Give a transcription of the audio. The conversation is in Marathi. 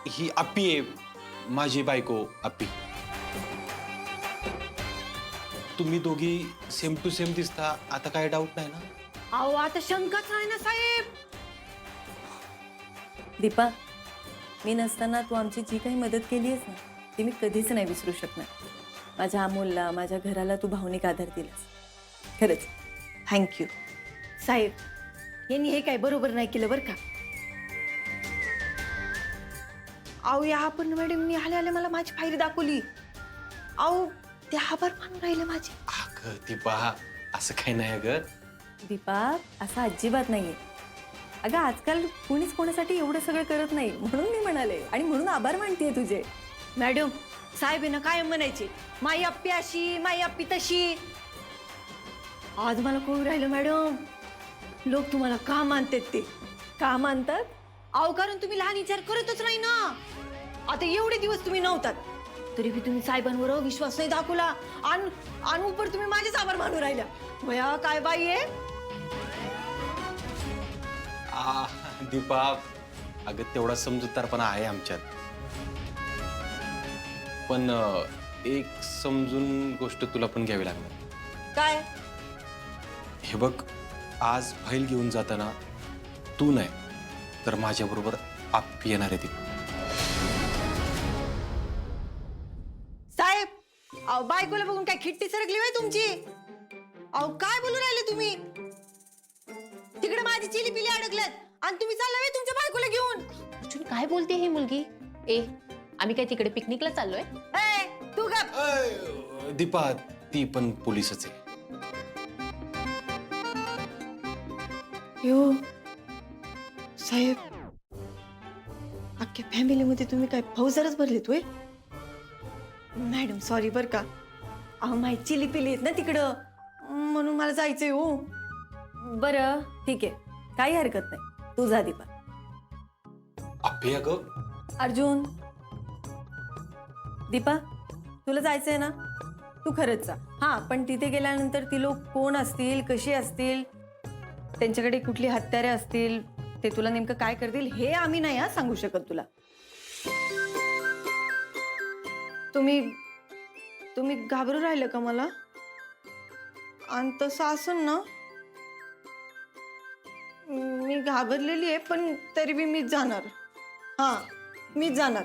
ही आप्पी आहे, माझी बायको आप्पी. तुम्ही दोघी सेम टू सेम दिसता, आता काय डाऊट नाही ना? अहो आता शंकाच नाही ना साहेब. दीपा, मी नसताना तू आमची जी काही मदत केली आहेस ना ती मी कधीच नाही विसरू शकणार. माझ्या अमोलला, माझ्या घराला तू भावनिक आधार दिलास. खरंच थँक्यू. साहेब यांनी हे काय बरोबर नाही केलं बरं का. अहो या पण मॅडम मी आले आले मला माझी फाईल दाखवली. अहो ते आभार मानून राहिले माझे. अगं दीपा, असं काही नाही अगं. दीपा, असं अजिबात नाहीये. अगं आजकाल कोणीच कोणासाठी एवढं सगळं करत नाही म्हणून मी म्हणाले आणि म्हणून आभार मानतेय तुझे. मॅडम साहेबांना काय म्हणायचे, माई आप्पी अशी माई आप्पी तशी. आज मला कळू राहिलं मॅडम, लोक तुम्हाला का मानतात ते. का मानतात? अहो कारण तुम्ही लहान विचार करतच नाही ना. आता एवढे दिवस तुम्ही नव्हतात तरी बी तुम्ही साहेबांवर विश्वास नाही दाखवला आणि उपर तुम्ही माझेच आभार मानून राहिल्या. भया काय बाई आहे. दीपा, अगं तेवढा समजूतदारपणा आहे आमच्यात. पण एक समजून गोष्ट तुला पण घ्यावी लागणार. काय? हे बघ, आज फाईल घेऊन जाताना तू नाही तर माझ्याबरोबर आप्पी येणार आहे. ती साहेब अहो बायकोला बघून काय खिट्टी सरकली होय तुमची. अहो काय बोलू राहिले तुम्ही. तिकडे माझी चिली पिली अडकल्यात आणि तुम्ही चाललाय तुमच्या बायकोला घेऊन. अर्जुन काय बोलते ही मुलगी. आम्ही काय तिकडे पिकनिकला चाललोय. तू गप. दीपा, ती पण पोलीसच आहे. यो साहेब, अख्ख्या फॅमिलीमध्ये तुम्ही काय फौजदारच भरलेत होय. मॅडम सॉरी बर का. अहो माही चिली पिली आहेत ना तिकडं म्हणून मला जायचंय. हो बरं ठीक आहे, काही हरकत नाही. तू जा दीपा. आप्पी अगं. अर्जुन, दीपा तुला जायचंय ना, तू खरंच जा. हां पण तिथे गेल्यानंतर ती लोक कोण असतील, कशी असतील, त्यांच्याकडे कुठली हत्यारे असतील, ते तुला नेमकं काय करतील हे आम्ही नाही हा सांगू शकत तुला. तुम्ही घाबरू राहिलं का मला. आणि तसं असून ना मी घाबरलेली आहे पण तरी बी मीच जाणार. हां मीच जाणार.